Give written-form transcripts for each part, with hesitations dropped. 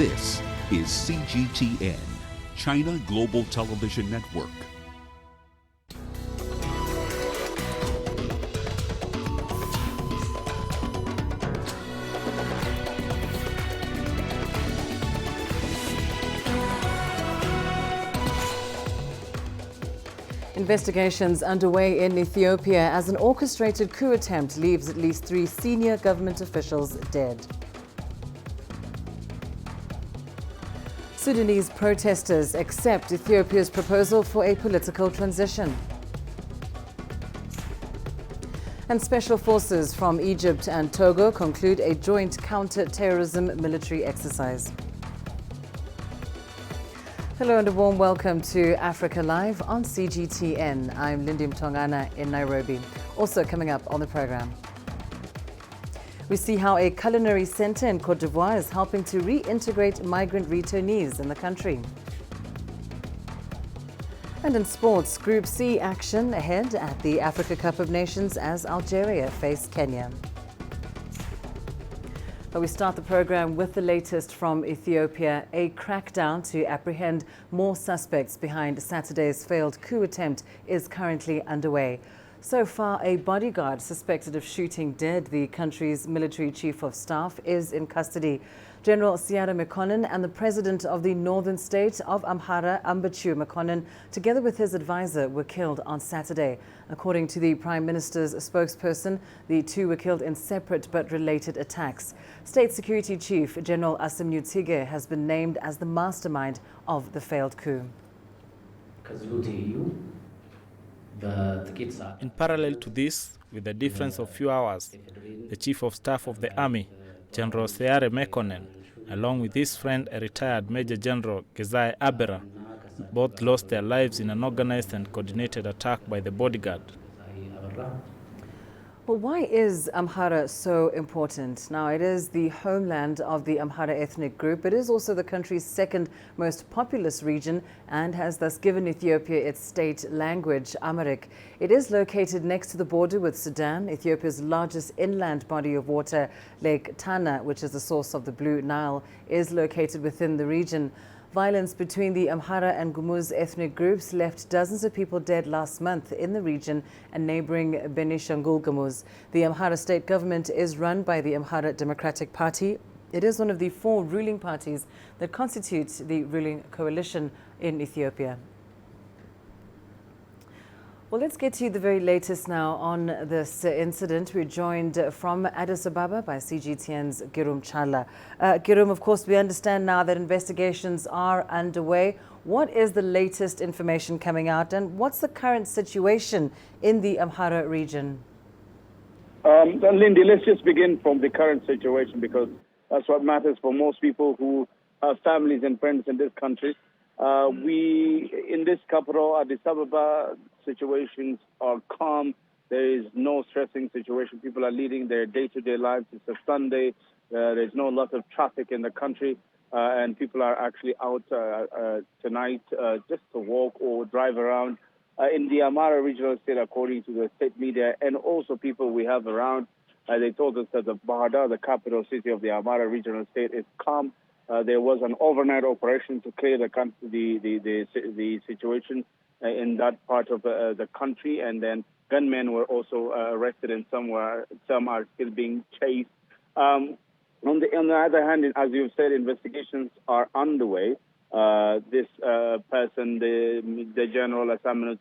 This is CGTN, China Global Television Network. Investigations underway in Ethiopia as an orchestrated coup attempt leaves at least 3 senior government officials dead. Sudanese protesters accept Ethiopia's proposal for a political transition. And special forces from Egypt and Togo conclude a joint counter-terrorism military exercise. Hello and a warm welcome to Africa Live on CGTN. I'm Lindy Mtongana in Nairobi. Also coming up on the program, we see how a culinary center in Cote d'Ivoire is helping to reintegrate migrant returnees in the country. And in sports, Group C action ahead at the Africa Cup of Nations as Algeria face Kenya. But we start the program with the latest from Ethiopia. A crackdown to apprehend more suspects behind Saturday's failed coup attempt is currently underway. So far, a bodyguard suspected of shooting dead the country's military chief of staff is in custody. General Siara Mekonnen and the president of the northern state of Amhara, Ambachu Mekonnen, together with his advisor, were killed on Saturday. According to the Prime Minister's spokesperson, the two were killed in separate but related attacks. State Security Chief General Asim Nutsige has been named as the mastermind of the failed coup. In parallel to this, with a difference of few hours, the Chief of Staff of the Army, General Siara Mekonnen, along with his friend, a retired Major General Gezai Abera, both lost their lives in an organized and coordinated attack by the bodyguard. Well, why is Amhara so important? Now, it is the homeland of the Amhara ethnic group. It is also the country's second most populous region and has thus given Ethiopia its state language, Amharic. It is located next to the border with Sudan. Ethiopia's largest inland body of water, Lake Tana, which is the source of the Blue Nile, is located within the region. Violence between the Amhara and Gumuz ethnic groups left dozens of people dead last month in the region and neighboring Benishangul Gumuz. The Amhara state government is run by the Amhara Democratic Party. It is one of the 4 ruling parties that constitute the ruling coalition in Ethiopia. Well, let's get to the very latest now on this incident. We're joined from Addis Ababa by CGTN's Girum Chala. Girum, of course, we understand now that investigations are underway. What is the latest information coming out and what's the current situation in the Amhara region? Lindy, let's just begin from the current situation because that's what matters for most people who have families and friends in this country. In this capital, Addis Ababa, situations are calm. There is no stressing situation. People are leading their day-to-day lives. It's a Sunday. There's no lot of traffic in the country. And people are actually out tonight just to walk or drive around. In the Amhara regional state, according to the state media, and also people we have around, they told us that the Bahar Dar, the capital city of the Amhara regional state, is calm. There was an overnight operation to clear the situation in that part of the country, and then gunmen were also arrested, and some are still being chased. On the other hand, as you've said, investigations are underway. This person, the General Assam,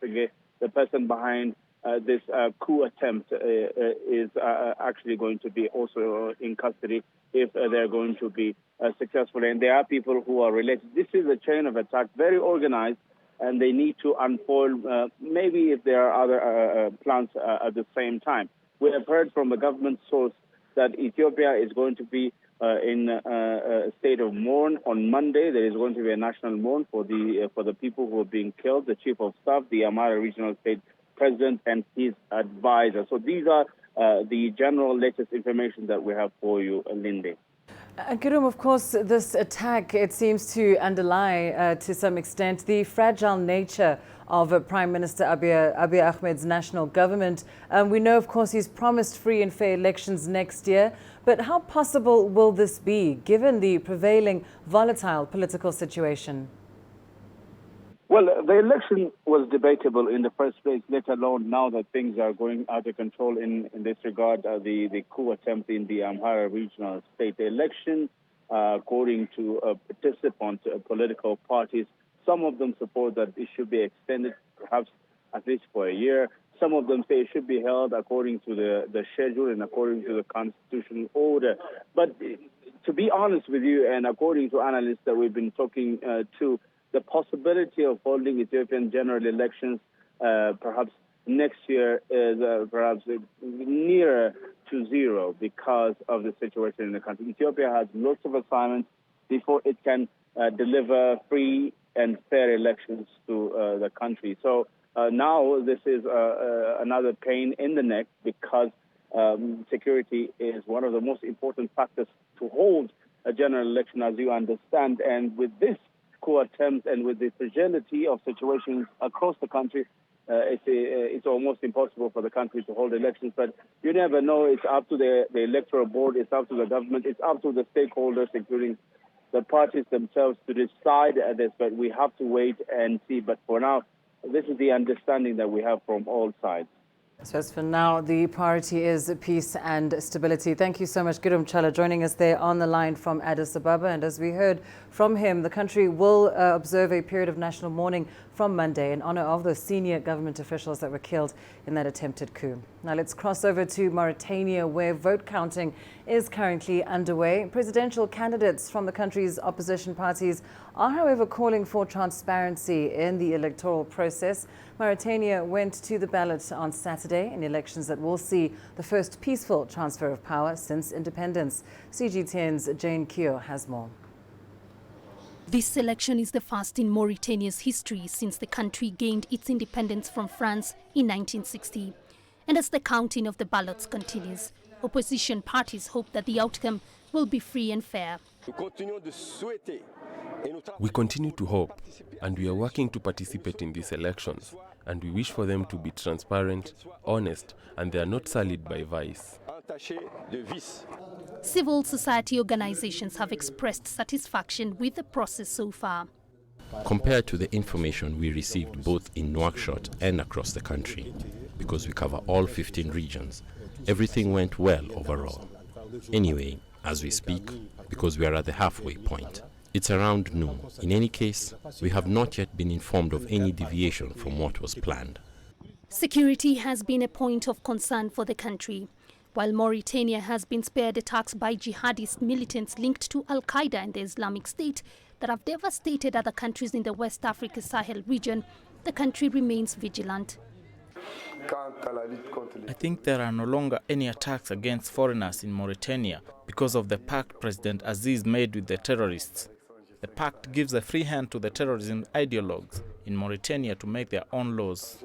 the person behind this coup attempt, is actually going to be also in custody if they're going to be successful. And there are people who are related. This is a chain of attack, very organized, and they need to unfold, maybe if there are other plans at the same time. We have heard from a government source that Ethiopia is going to be in a state of mourn on Monday. There is going to be a national mourn for the people who are being killed, the chief of staff, the Amhara regional state president, and his advisor. So these are the general latest information that we have for you, Lindy. Kirum, of course, this attack, it seems to underlie to some extent the fragile nature of Prime Minister Abiy Ahmed's national government. We know, of course, he's promised free and fair elections next year. But how possible will this be, given the prevailing volatile political situation? Well, the election was debatable in the first place, let alone now that things are going out of control in this regard, the coup attempt in the Amhara regional state election, according to participant political parties. Some of them support that it should be extended, perhaps at least for a year. Some of them say it should be held according to the schedule and according to the constitutional order. But to be honest with you, and according to analysts that we've been talking to, the possibility of holding Ethiopian general elections perhaps next year is perhaps nearer to zero because of the situation in the country. Ethiopia has lots of assignments before it can deliver free and fair elections to the country. So now this is another pain in the neck because security is one of the most important factors to hold a general election, as you understand. And with this coup attempt and with the fragility of situations across the country, it's almost impossible for the country to hold elections. But you never know. It's up to the electoral board. It's up to the government. It's up to the stakeholders, including the parties themselves, to decide this. But we have to wait and see. But for now, this is the understanding that we have from all sides. So as for now, the priority is peace and stability. Thank you so much, Girum Chala, joining us there on the line from Addis Ababa. And as we heard from him, the country will observe a period of national mourning from Monday in honor of the senior government officials that were killed in that attempted coup. Now let's cross over to Mauritania, where vote counting is currently underway. Presidential candidates from the country's opposition parties are, however, calling for transparency in the electoral process. Mauritania went to the ballot on Saturday in elections that will see the first peaceful transfer of power since independence. CGTN's Jane Kyo has more. This election is the first in Mauritania's history since the country gained its independence from France in 1960. And as the counting of the ballots continues, opposition parties hope that the outcome will be free and fair. We continue to hope, and we are working to participate in these elections, and we wish for them to be transparent, honest, and they are not sullied by vice. Civil society organizations have expressed satisfaction with the process so far. Compared to the information we received both in Nouakchott and across the country, because we cover all 15 regions, everything went well overall. Anyway, as we speak, because we are at the halfway point, it's around noon. In any case, we have not yet been informed of any deviation from what was planned. Security has been a point of concern for the country. While Mauritania has been spared attacks by jihadist militants linked to Al-Qaeda and the Islamic State that have devastated other countries in the West Africa Sahel region, the country remains vigilant. I think there are no longer any attacks against foreigners in Mauritania because of the pact President Aziz made with the terrorists. The pact gives a free hand to the terrorism ideologues in Mauritania to make their own laws.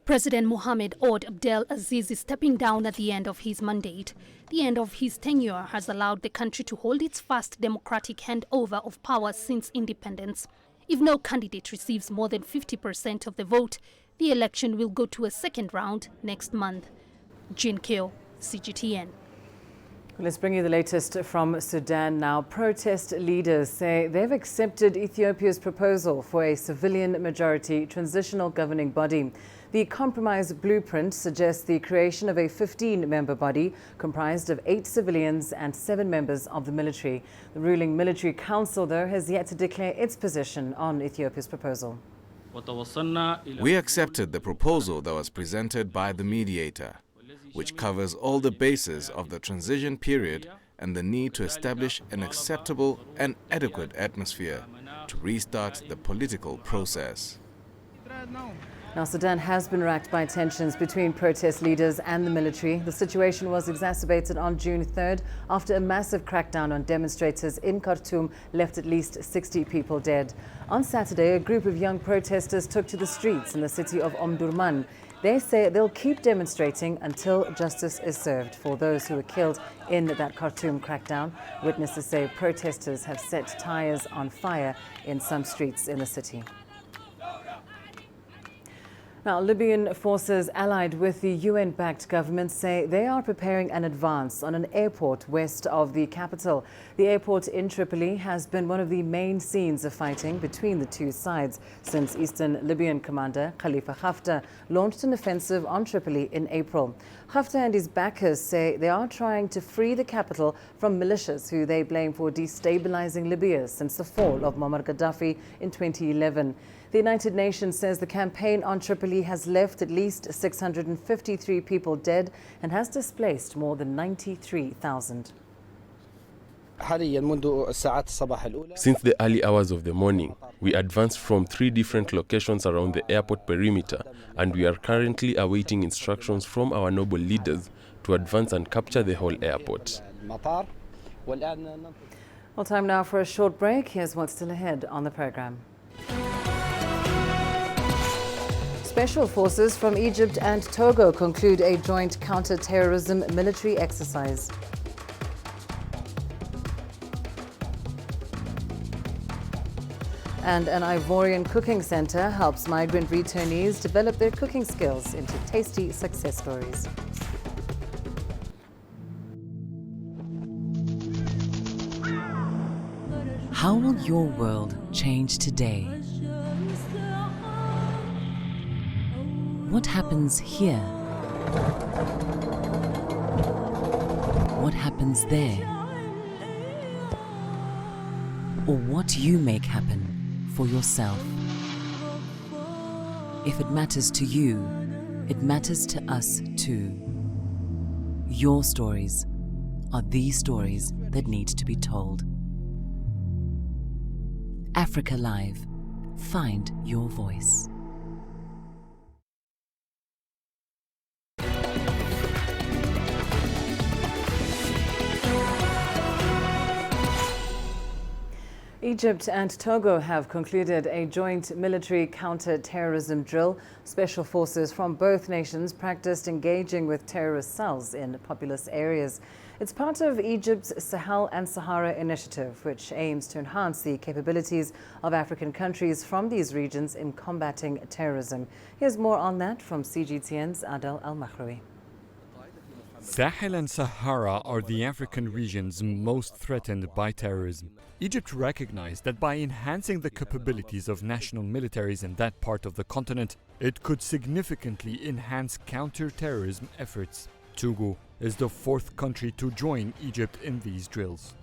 President Mohamed Ould Abdel Aziz is stepping down at the end of his mandate. The end of his tenure has allowed the country to hold its first democratic handover of power since independence. If no candidate receives more than 50% of the vote, the election will go to a second round next month. Jin Kyo, CGTN. Let's bring you the latest from Sudan now. Protest leaders say they've accepted Ethiopia's proposal for a civilian-majority transitional governing body. The compromise blueprint suggests the creation of a 15-member body comprised of 8 civilians and 7 members of the military. The ruling military council, though, has yet to declare its position on Ethiopia's proposal. We accepted the proposal that was presented by the mediator, which covers all the bases of the transition period and the need to establish an acceptable and adequate atmosphere to restart the political process. Now, Sudan has been racked by tensions between protest leaders and the military. The situation was exacerbated on June 3rd after a massive crackdown on demonstrators in Khartoum left at least 60 people dead. On Saturday, a group of young protesters took to the streets in the city of Omdurman. They say they'll keep demonstrating until justice is served for those who were killed in that Khartoum crackdown. Witnesses say protesters have set tires on fire in some streets in the city. Now, Libyan forces allied with the UN-backed government say they are preparing an advance on an airport west of the capital. The airport in Tripoli has been one of the main scenes of fighting between the two sides since Eastern Libyan commander Khalifa Haftar launched an offensive on Tripoli in April. Haftar and his backers say they are trying to free the capital from militias who they blame for destabilizing Libya since the fall of Muammar Gaddafi in 2011. The United Nations says the campaign on Tripoli has left at least 653 people dead and has displaced more than 93,000. Since the early hours of the morning, we advanced from 3 different locations around the airport perimeter, and we are currently awaiting instructions from our noble leaders to advance and capture the whole airport. Well, time now for a short break. Here's what's still ahead on the program. Special forces from Egypt and Togo conclude a joint counter-terrorism military exercise. And an Ivorian cooking center helps migrant returnees develop their cooking skills into tasty success stories. How will your world change today? What happens here? What happens there? Or what you make happen for yourself? If it matters to you, it matters to us too. Your stories are the stories that need to be told. Africa Live. Find your voice. Egypt and Togo have concluded a joint military counter-terrorism drill. Special forces from both nations practiced engaging with terrorist cells in populous areas. It's part of Egypt's Sahel and Sahara initiative, which aims to enhance the capabilities of African countries from these regions in combating terrorism. Here's more on that from CGTN's Adel Al-Makhraoui. Sahel and Sahara are the African regions most threatened by terrorism. Egypt recognized that by enhancing the capabilities of national militaries in that part of the continent, it could significantly enhance counter-terrorism efforts. Togo is the 4th country to join Egypt in these drills.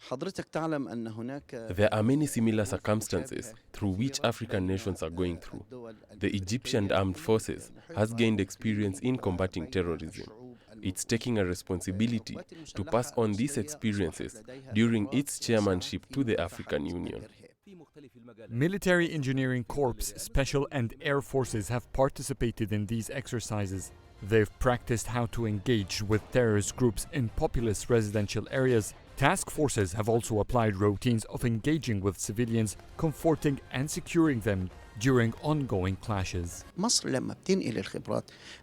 There are many similar circumstances through which African nations are going through. The Egyptian Armed Forces has gained experience in combating terrorism. It's taking a responsibility to pass on these experiences during its chairmanship to the African Union. Military Engineering Corps, Special and Air Forces have participated in these exercises. They've practiced how to engage with terrorist groups in populous residential areas. Task forces have also applied routines of engaging with civilians, comforting and securing them during ongoing clashes.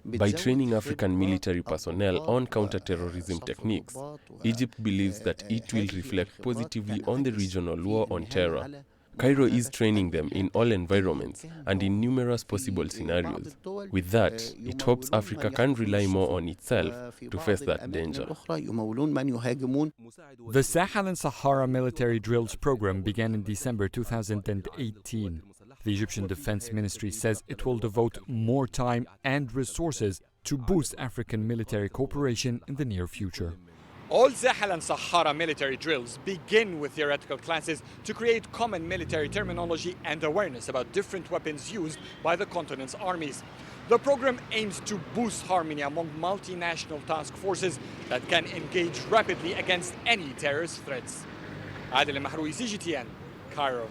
By training African military personnel on counter-terrorism techniques, Egypt believes that it will reflect positively on the regional war on terror. Cairo is training them in all environments and in numerous possible scenarios. With that, it hopes Africa can rely more on itself to face that danger. The Sahel and Sahara military drills program began in December 2018. The Egyptian Defense Ministry says it will devote more time and resources to boost African military cooperation in the near future. All Sahel and Sahara military drills begin with theoretical classes to create common military terminology and awareness about different weapons used by the continent's armies. The program aims to boost harmony among multinational task forces that can engage rapidly against any terrorist threats. Adel Al-Makhraoui, CGTN, Cairo.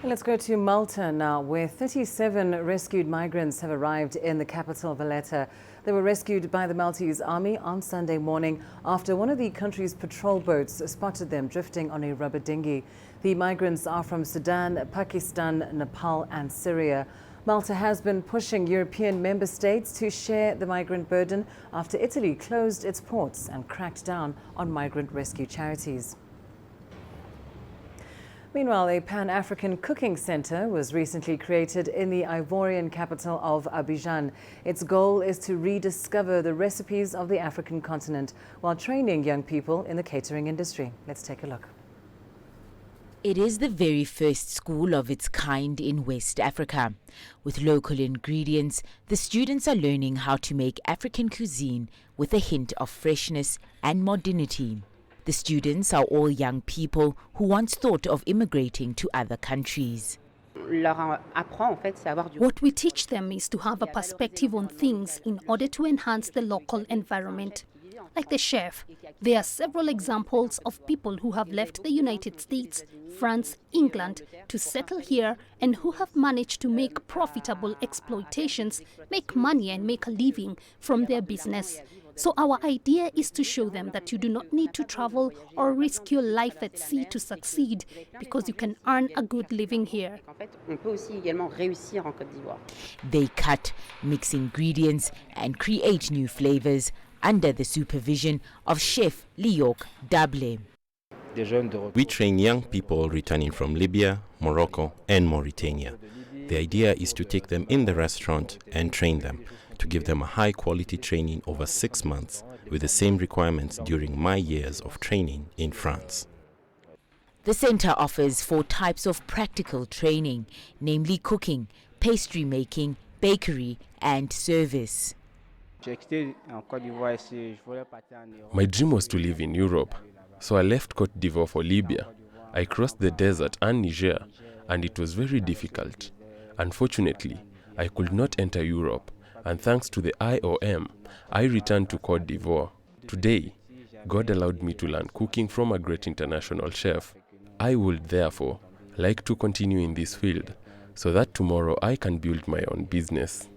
Let's go to Malta now, where 37 rescued migrants have arrived in the capital, Valletta. They were rescued by the Maltese army on Sunday morning after one of the country's patrol boats spotted them drifting on a rubber dinghy. The migrants are from Sudan, Pakistan, Nepal and Syria. Malta has been pushing European member states to share the migrant burden after Italy closed its ports and cracked down on migrant rescue charities. Meanwhile, a Pan-African cooking center was recently created in the Ivorian capital of Abidjan. Its goal is to rediscover the recipes of the African continent while training young people in the catering industry. Let's take a look. It is the very first school of its kind in West Africa. With local ingredients, the students are learning how to make African cuisine with a hint of freshness and modernity. The students are all young people who once thought of immigrating to other countries. What we teach them is to have a perspective on things in order to enhance the local environment. Like the chef, there are several examples of people who have left the United States, France, England to settle here and who have managed to make profitable exploitations, make money and make a living from their business. So our idea is to show them that you do not need to travel or risk your life at sea to succeed, because you can earn a good living here. They cut, mix ingredients and create new flavors under the supervision of Chef Liok Dable. We train young people returning from Libya, Morocco and Mauritania. The idea is to take them in the restaurant and train them, to give them a high-quality training over 6 months with the same requirements during my years of training in France. The center offers 4 types of practical training, namely cooking, pastry making, bakery and service. My dream was to live in Europe, so I left Côte d'Ivoire for Libya. I crossed the desert and Niger, and it was very difficult. Unfortunately, I could not enter Europe, and thanks to the IOM, I returned to Côte d'Ivoire. Today, God allowed me to learn cooking from a great international chef. I would therefore like to continue in this field, so that tomorrow I can build my own business.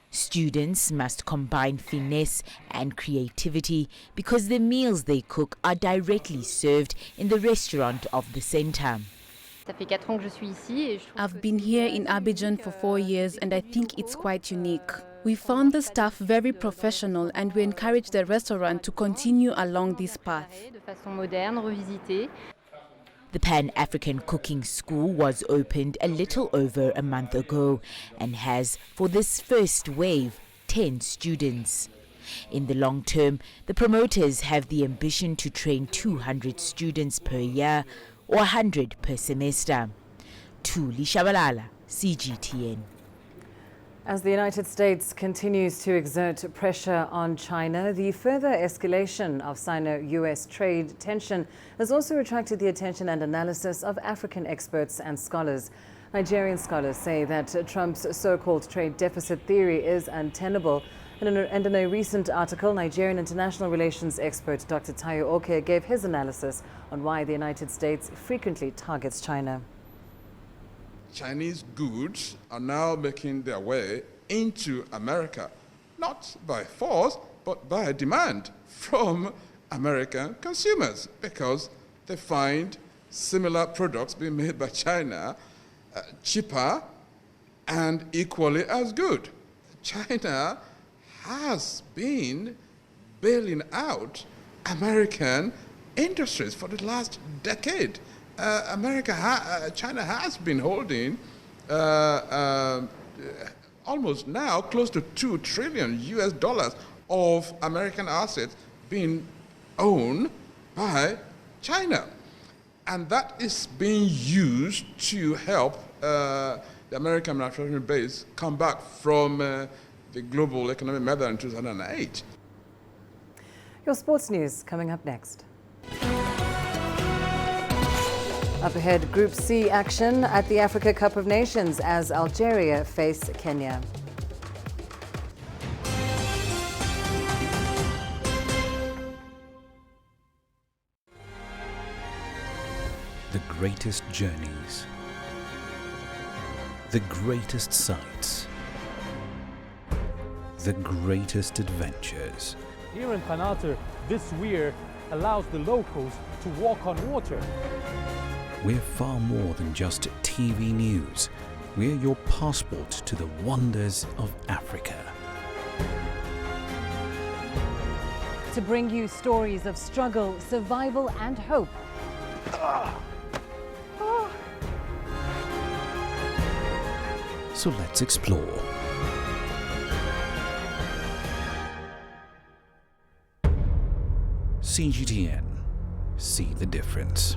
Students must combine finesse and creativity because the meals they cook are directly served in the restaurant of the center. I've been here in Abidjan for 4 years and I think it's quite unique. We found the staff very professional and we encourage the restaurant to continue along this path. The Pan-African Cooking School was opened a little over a month ago and has, for this first wave, 10 students. In the long term, the promoters have the ambition to train 200 students per year or 100 per semester. Thuli Shabalala, CGTN. As the United States continues to exert pressure on China, the further escalation of Sino-US trade tension has also attracted the attention and analysis of African experts and scholars. Nigerian scholars say that Trump's so-called trade deficit theory is untenable. And in a recent article, Nigerian international relations expert Dr. Tayo Oke gave his analysis on why the United States frequently targets China. Chinese goods are now making their way into America, not by force, but by demand from American consumers, because they find similar products being made by China cheaper and equally as good. China has been bailing out American industries for the last decade. China has been holding almost now close to $2 trillion of American assets being owned by China. And that is being used to help the American manufacturing base come back from the global economic meltdown in 2008. Your sports news coming up next. Up ahead, Group C action at the Africa Cup of Nations as Algeria face Kenya. The greatest journeys, the greatest sights, the greatest adventures. Here in Counter, this weir allows the locals to walk on water. We're far more than just TV news. We're your passport to the wonders of Africa. To bring you stories of struggle, survival and hope. So let's explore. CGTN. See the difference.